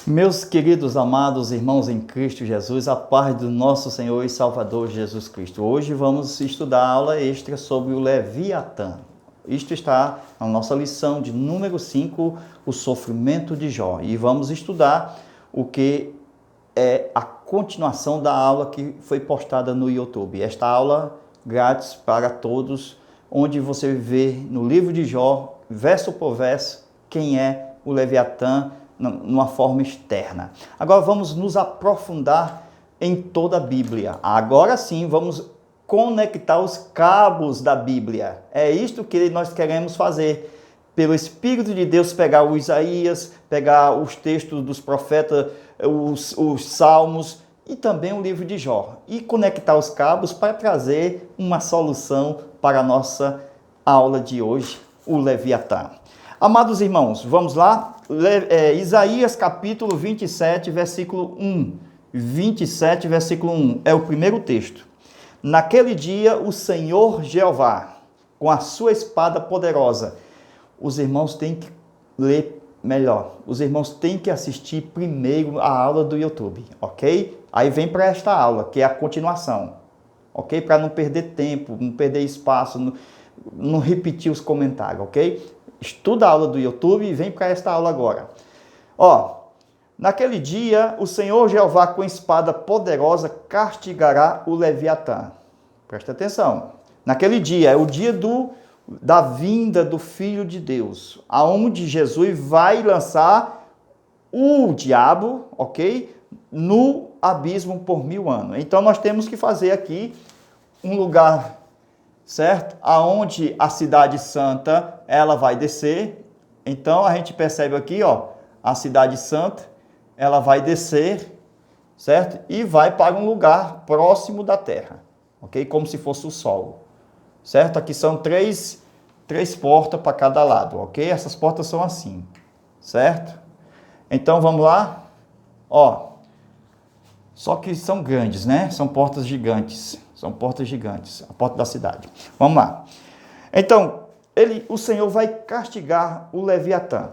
Meus queridos amados irmãos em Cristo Jesus, a paz do nosso Senhor e Salvador Jesus Cristo. Hoje vamos estudar a aula extra sobre o Leviatã. Isto está na nossa lição de número 5, o sofrimento de Jó. E vamos estudar o que é a continuação da aula que foi postada no YouTube. Esta aula grátis para todos, onde você vê no livro de Jó, verso por verso, quem é o Leviatã, numa forma externa. Agora vamos nos aprofundar em toda a Bíblia. Agora sim, vamos conectar os cabos da Bíblia. É isto que nós queremos fazer. Pelo Espírito de Deus, pegar o Isaías, pegar os textos dos profetas, os Salmos e também o livro de Jó. E conectar os cabos para trazer uma solução para a nossa aula de hoje, o Leviatã. Amados irmãos, vamos lá? Isaías capítulo 27, versículo 1. 27, versículo 1 é o primeiro texto. Naquele dia, o Senhor Jeová, com a sua espada poderosa. Os irmãos têm que ler melhor. Os irmãos têm que assistir primeiro a aula do YouTube, ok? Aí vem para esta aula, que é a continuação, ok? Para não perder tempo, não perder espaço, não repetir os comentários, ok? Estuda a aula do YouTube e vem para esta aula agora. Naquele dia, o Senhor Jeová com espada poderosa castigará o Leviatã. Presta atenção. Naquele dia, é o dia da vinda do Filho de Deus, aonde Jesus vai lançar o diabo, ok? No abismo por 1000 anos. Então, nós temos que fazer aqui um lugar, certo? Aonde a cidade santa, ela vai descer. Então, a gente percebe aqui, a cidade santa, ela vai descer, certo? E vai para um lugar próximo da terra, ok? Como se fosse o sol, certo? Aqui são três portas para cada lado, ok? Essas portas são assim, certo? Então, vamos lá? Só que são grandes, né? São portas gigantes. São portas gigantes, a porta da cidade. Vamos lá. Então, o Senhor vai castigar o Leviatã.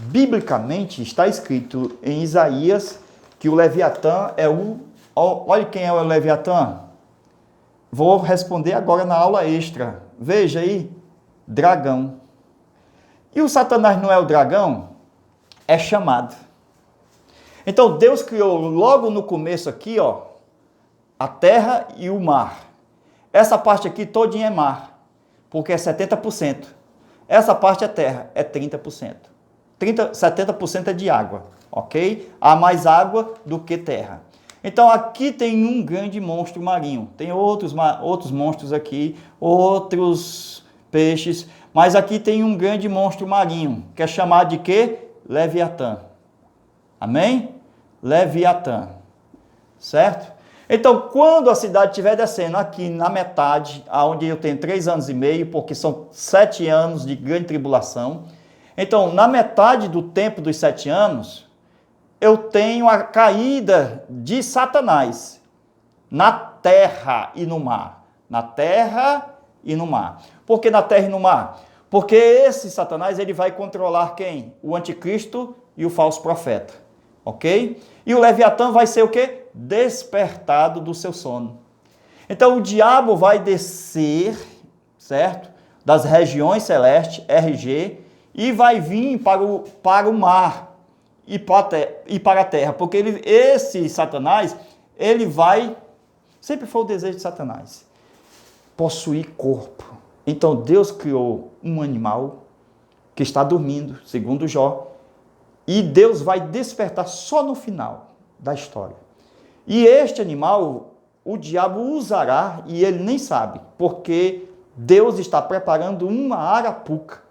Biblicamente, está escrito em Isaías que o Leviatã é olha quem é o Leviatã. Vou responder agora na aula extra. Veja aí, dragão. E o Satanás não é o dragão? É chamado. Então, Deus criou logo no começo aqui, a terra e o mar. Essa parte aqui todinha é mar, porque é 70%. Essa parte é terra, é 30%. 70% é de água, ok? Há mais água do que terra. Então aqui tem um grande monstro marinho. Tem outros monstros aqui, outros peixes, mas aqui tem um grande monstro marinho, que é chamado de quê? Leviatã. Amém? Leviatã. Certo? Então, quando a cidade estiver descendo aqui na metade, onde eu tenho 3 anos e meio, porque são 7 anos de grande tribulação, então, na metade do tempo dos 7 anos, eu tenho a caída de Satanás na terra e no mar. Na terra e no mar. Por que na terra e no mar? Porque esse Satanás, ele vai controlar quem? O anticristo e o falso profeta, ok? E o Leviatã vai ser o quê? Despertado do seu sono. Então o diabo vai descer, certo? Das regiões celestes, RG, e vai vir para o mar e para a terra, porque esse Satanás, ele vai, sempre foi o desejo de Satanás, possuir corpo. Então Deus criou um animal que está dormindo, segundo Jó, e Deus vai despertar só no final da história. E este animal, o diabo usará, e ele nem sabe, porque Deus está preparando uma arapuca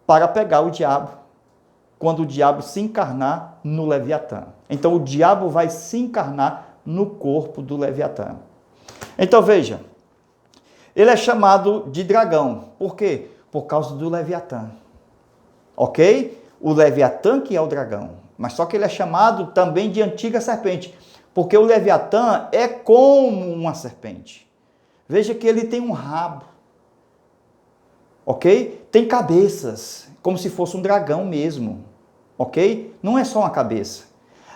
para pegar o diabo, quando o diabo se encarnar no Leviatã. Então o diabo vai se encarnar no corpo do Leviatã. Então veja, ele é chamado de dragão. Por quê? Por causa do Leviatã. Ok? O Leviatã que é o dragão. Mas só que ele é chamado também de antiga serpente. Porque o Leviatã é como uma serpente. Veja que ele tem um rabo. Ok? Tem cabeças, como se fosse um dragão mesmo. Ok? Não é só uma cabeça.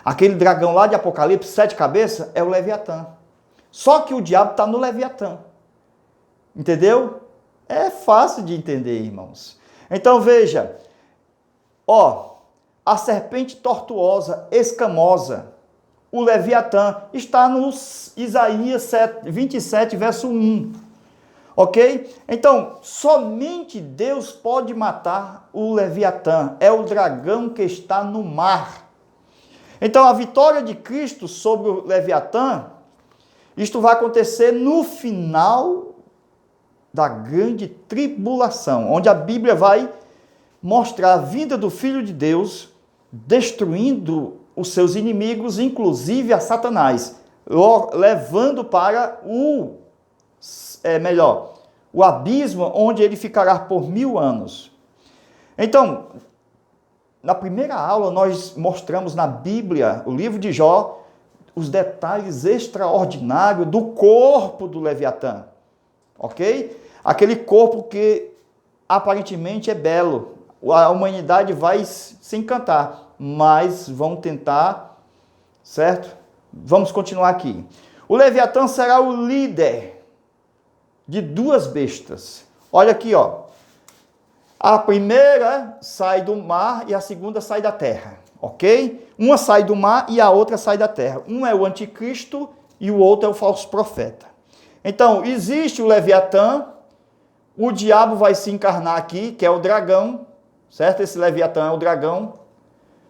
Aquele dragão lá de Apocalipse, 7 cabeças, é o Leviatã. Só que o diabo está no Leviatã. Entendeu? É fácil de entender, irmãos. Então veja, a serpente tortuosa, escamosa, o Leviatã, está no Isaías 27, verso 1. Ok? Então, somente Deus pode matar o Leviatã. É o dragão que está no mar. Então, a vitória de Cristo sobre o Leviatã, isto vai acontecer no final da grande tribulação, onde a Bíblia vai mostrar a vinda do Filho de Deus, destruindo os seus inimigos, inclusive a Satanás, levando para o abismo, onde ele ficará por 1000 anos. Então, na primeira aula, nós mostramos na Bíblia, o livro de Jó, os detalhes extraordinários do corpo do Leviatã. Ok? Aquele corpo que aparentemente é belo. A humanidade vai se encantar, mas vão tentar, certo? Vamos continuar aqui. O Leviatã será o líder de 2 bestas. Olha aqui, A primeira sai do mar e a segunda sai da terra, ok? Uma sai do mar e a outra sai da terra. Um é o anticristo e o outro é o falso profeta. Então, existe o Leviatã, o diabo vai se encarnar aqui, que é o dragão, certo? Esse Leviatã é o dragão.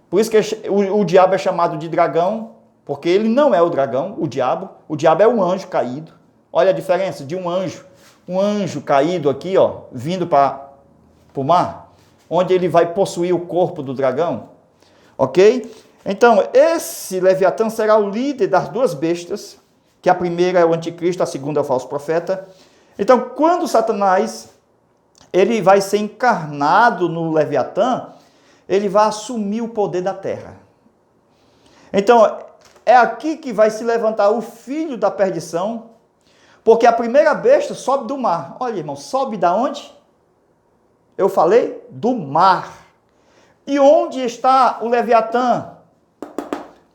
Por isso que o diabo é chamado de dragão, porque ele não é o dragão, o diabo. O diabo é um anjo caído. Olha a diferença de um anjo. Um anjo caído aqui, vindo para o mar, onde ele vai possuir o corpo do dragão. Ok? Então, esse Leviatã será o líder das 2 bestas, que a primeira é o anticristo, a segunda é o falso profeta. Então, quando Satanás ele vai ser encarnado no Leviatã, ele vai assumir o poder da terra. Então, é aqui que vai se levantar o filho da perdição, porque a primeira besta sobe do mar. Olha, irmão, sobe da onde? Eu falei do mar. E onde está o Leviatã?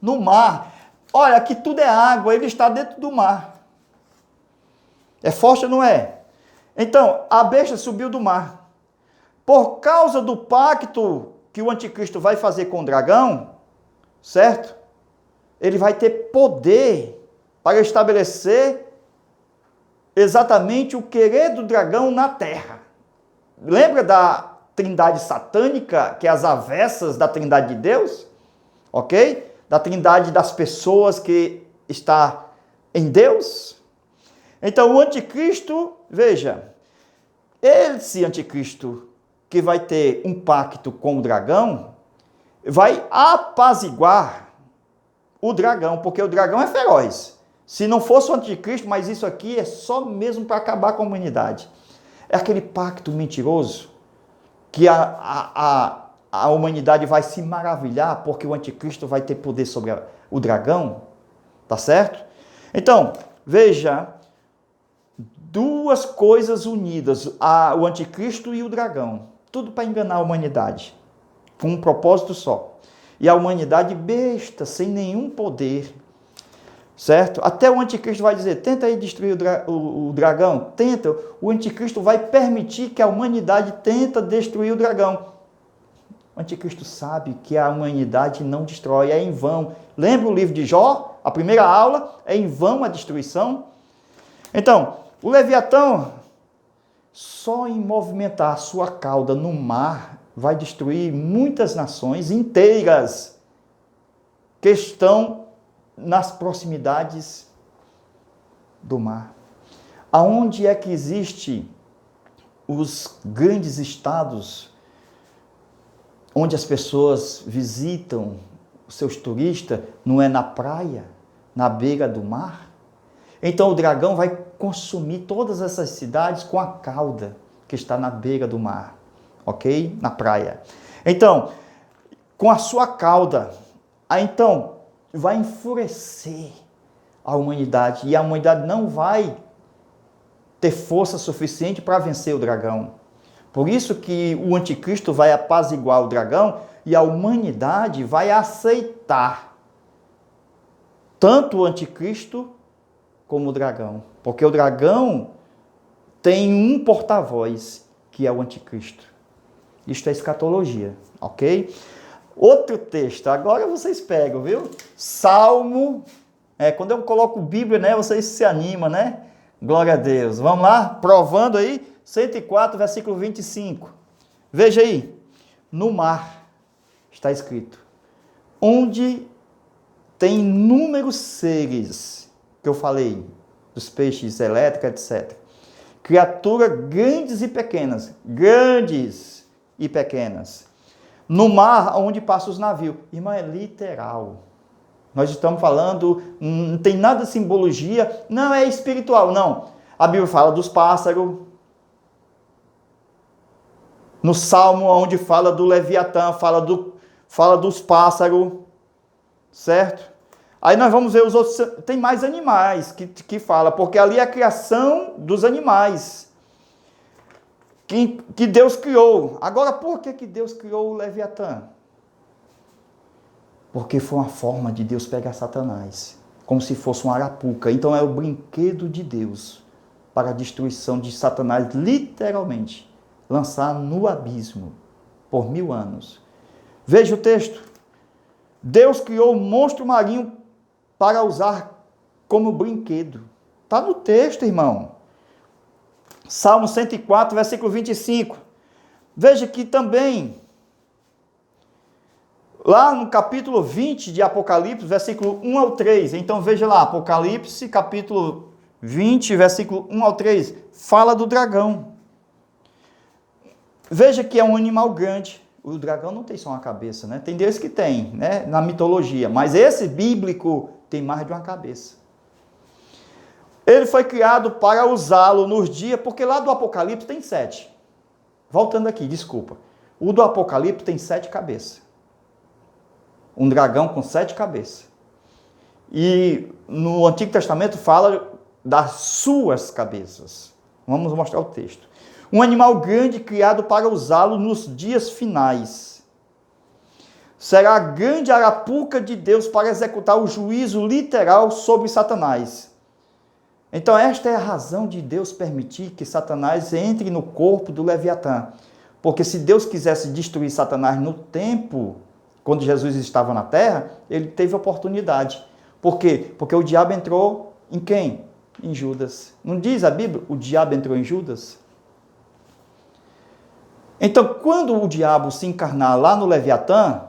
No mar. Olha, aqui tudo é água, ele está dentro do mar. É forte ou não é? Então, a besta subiu do mar. Por causa do pacto que o anticristo vai fazer com o dragão, certo? Ele vai ter poder para estabelecer exatamente o querer do dragão na terra. Lembra da trindade satânica, que é as avessas da trindade de Deus? Ok? Da trindade das pessoas que está em Deus? Então, o anticristo, veja, esse anticristo que vai ter um pacto com o dragão, vai apaziguar o dragão, porque o dragão é feroz. Se não fosse o anticristo, mas isso aqui é só mesmo para acabar com a humanidade. É aquele pacto mentiroso que a humanidade vai se maravilhar porque o anticristo vai ter poder sobre o dragão, tá certo? Então, veja, 2 coisas unidas, o anticristo e o dragão, tudo para enganar a humanidade, com um propósito só. E a humanidade besta, sem nenhum poder, certo? Até o anticristo vai dizer, tenta aí destruir o dragão, tenta. O anticristo vai permitir que a humanidade tenta destruir o dragão. O anticristo sabe que a humanidade não destrói, é em vão. Lembra o livro de Jó? A primeira aula, é em vão a destruição. Então, o Leviatã, só em movimentar a sua cauda no mar, vai destruir muitas nações inteiras que estão nas proximidades do mar. Aonde é que existe os grandes estados onde as pessoas visitam os seus turistas? Não é na praia, na beira do mar? Então o dragão vai consumir todas essas cidades com a cauda que está na beira do mar, ok? Na praia. Então, com a sua cauda, então vai enfurecer a humanidade e a humanidade não vai ter força suficiente para vencer o dragão. Por isso que o anticristo vai apaziguar o dragão e a humanidade vai aceitar tanto o anticristo como o dragão. Porque o dragão tem um porta-voz, que é o anticristo. Isto é escatologia, ok? Outro texto, agora vocês pegam, viu? Salmo, quando eu coloco Bíblia, né, vocês se animam, né? Glória a Deus. Vamos lá, provando aí, 104, versículo 25. Veja aí, no mar, está escrito, onde tem inúmeros seres, que eu falei, dos peixes elétricos, etc. Criaturas grandes e pequenas, no mar onde passam os navios. Irmão, é literal. Nós estamos falando, não tem nada de simbologia, não é espiritual, não. A Bíblia fala dos pássaros. No Salmo, onde fala do Leviatã, fala dos pássaros, certo? Aí nós vamos ver os outros, tem mais animais que fala, porque ali é a criação dos animais que Deus criou. Agora, por que Deus criou o Leviatã? Porque foi uma forma de Deus pegar Satanás, como se fosse uma arapuca. Então é o brinquedo de Deus para a destruição de Satanás, literalmente, lançar no abismo por 1000 anos. Veja o texto. Deus criou o monstro marinho para usar como brinquedo. Está no texto, irmão. Salmo 104, versículo 25. Veja que também, lá no capítulo 20 de Apocalipse, versículo 1 ao 3. Então veja lá, Apocalipse, capítulo 20, versículo 1 ao 3. Fala do dragão. Veja que é um animal grande. O dragão não tem só uma cabeça, né? Tem Deus que tem, né? Na mitologia. Mas esse bíblico tem mais de uma cabeça. Ele foi criado para usá-lo nos dias, porque lá do Apocalipse tem 7. Voltando aqui, desculpa. O do Apocalipse tem 7 cabeças. Um dragão com 7 cabeças. E no Antigo Testamento fala das suas cabeças. Vamos mostrar o texto. Um animal grande criado para usá-lo nos dias finais. Será a grande arapuca de Deus para executar o juízo literal sobre Satanás. Então esta é a razão de Deus permitir que Satanás entre no corpo do Leviatã. Porque se Deus quisesse destruir Satanás no tempo, quando Jesus estava na terra, ele teve oportunidade. Por quê? Porque o diabo entrou em quem? Em Judas. Não diz a Bíblia? O diabo entrou em Judas? Então, quando o diabo se encarnar lá no Leviatã,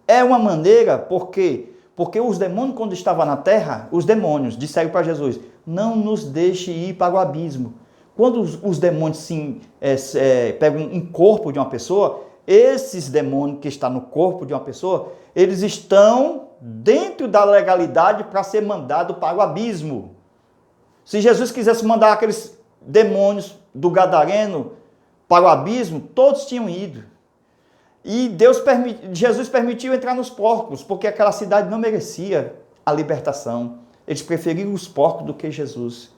é uma maneira, porque os demônios, quando estavam na terra, os demônios disseram para Jesus, não nos deixe ir para o abismo. Quando os demônios pegam um corpo de uma pessoa, esses demônios que estão no corpo de uma pessoa, eles estão dentro da legalidade para ser mandado para o abismo. Se Jesus quisesse mandar aqueles demônios do Gadareno para o abismo, todos tinham ido. E Jesus permitiu entrar nos porcos, porque aquela cidade não merecia a libertação. Eles preferiram os porcos do que Jesus.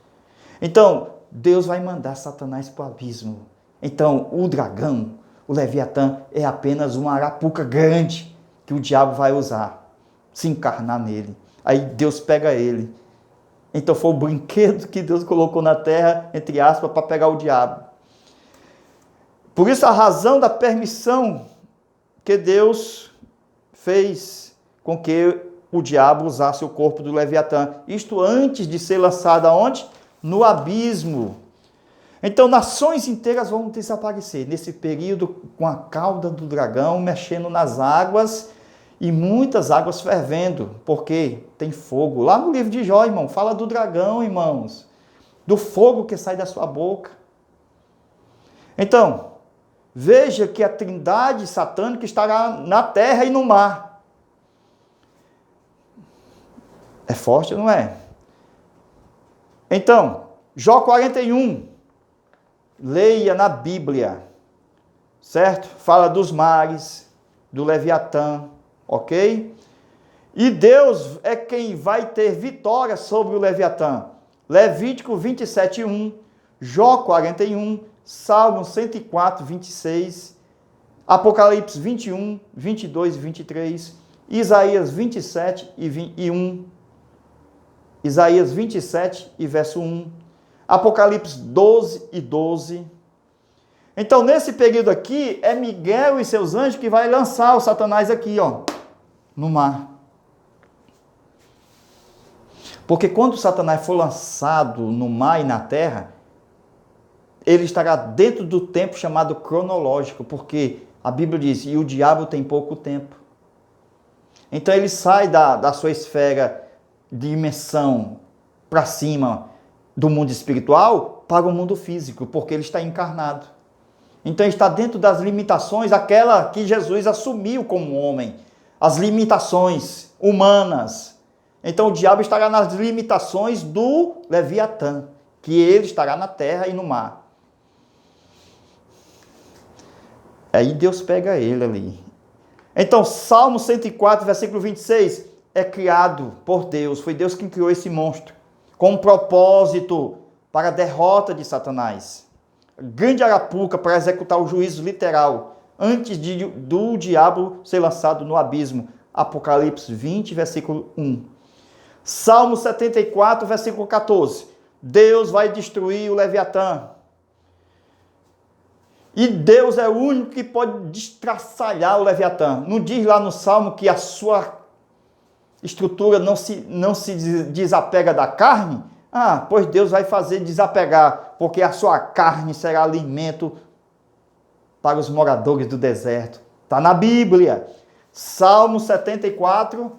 Então, Deus vai mandar Satanás para o abismo. Então, o dragão, o Leviatã, é apenas uma arapuca grande que o diabo vai usar, se encarnar nele. Aí Deus pega ele. Então, foi o brinquedo que Deus colocou na terra, entre aspas, para pegar o diabo. Por isso, a razão da permissão que Deus fez com que o diabo usasse o corpo do Leviatã. Isto antes de ser lançado aonde? No abismo. Então, nações inteiras vão desaparecer nesse período com a cauda do dragão mexendo nas águas e muitas águas fervendo, porque tem fogo. Lá no livro de Jó, irmão, fala do dragão, irmãos, do fogo que sai da sua boca. Então, veja que a trindade satânica estará na terra e no mar. É forte, não é? Então, Jó 41, leia na Bíblia, certo? Fala dos mares, do Leviatã, ok? E Deus é quem vai ter vitória sobre o Leviatã. Levítico 27, 1, Jó 41, Salmo 104, 26, Apocalipse 21, 22 e 23 Isaías 27 e 1. Isaías 27 e verso 1. Apocalipse 12 e 12. Então, nesse período aqui, é Miguel e seus anjos que vai lançar o Satanás aqui, ó, no mar. Porque quando Satanás for lançado no mar e na terra, ele estará dentro do tempo chamado cronológico, porque a Bíblia diz, e o diabo tem pouco tempo. Então ele sai da sua esfera de dimensão para cima do mundo espiritual para o mundo físico, porque ele está encarnado. Então ele está dentro das limitações, aquela que Jesus assumiu como homem, as limitações humanas. Então o diabo estará nas limitações do Leviatã, que ele estará na terra e no mar. Aí Deus pega ele ali. Então, Salmo 104, versículo 26, é criado por Deus. Foi Deus quem criou esse monstro, com um propósito para a derrota de Satanás. Grande arapuca para executar o juízo literal, antes do diabo ser lançado no abismo. Apocalipse 20, versículo 1. Salmo 74, versículo 14. Deus vai destruir o Leviatã. E Deus é o único que pode destraçalhar o Leviatã. Não diz lá no Salmo que a sua estrutura não se desapega da carne? Ah, pois Deus vai fazer desapegar, porque a sua carne será alimento para os moradores do deserto. Está na Bíblia. Salmo 74,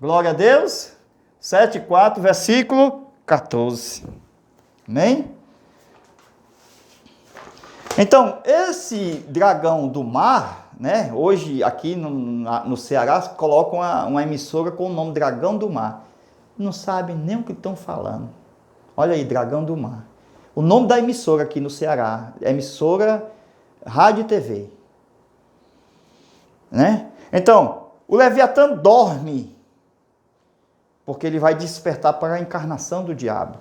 glória a Deus, 7,4, versículo 14. Amém? Então, esse dragão do mar, né? Hoje aqui no Ceará colocam uma emissora com o nome Dragão do Mar. Não sabem nem o que estão falando. Olha aí, Dragão do Mar. O nome da emissora aqui no Ceará, emissora Rádio e TV. Né? Então, o Leviatã dorme, porque ele vai despertar para a encarnação do diabo.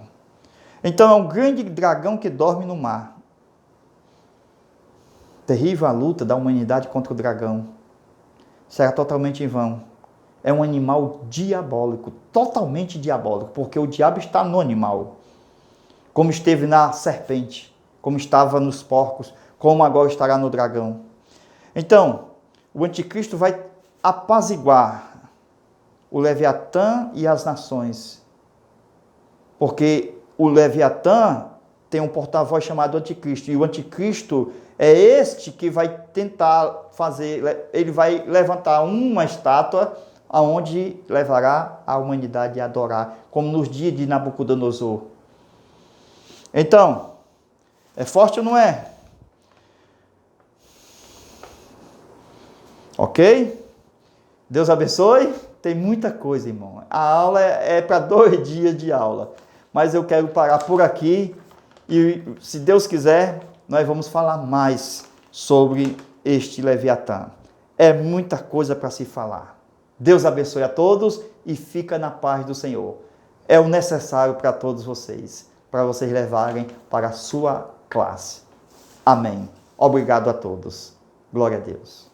Então, é um grande dragão que dorme no mar. Terrível a luta da humanidade contra o dragão. Será totalmente em vão. É um animal diabólico, totalmente diabólico, porque o diabo está no animal. Como esteve na serpente, como estava nos porcos, como agora estará no dragão. Então, o anticristo vai apaziguar o Leviatã e as nações. Porque o Leviatã tem um porta-voz chamado anticristo. E o anticristo é este que vai tentar fazer, ele vai levantar uma estátua aonde levará a humanidade a adorar, como nos dias de Nabucodonosor. Então, é forte ou não é? Ok? Deus abençoe. Tem muita coisa, irmão. A aula é para 2 dias de aula. Mas eu quero parar por aqui. E, se Deus quiser, nós vamos falar mais sobre este Leviatã. É muita coisa para se falar. Deus abençoe a todos e fica na paz do Senhor. É o necessário para todos vocês, para vocês levarem para a sua classe. Amém. Obrigado a todos. Glória a Deus.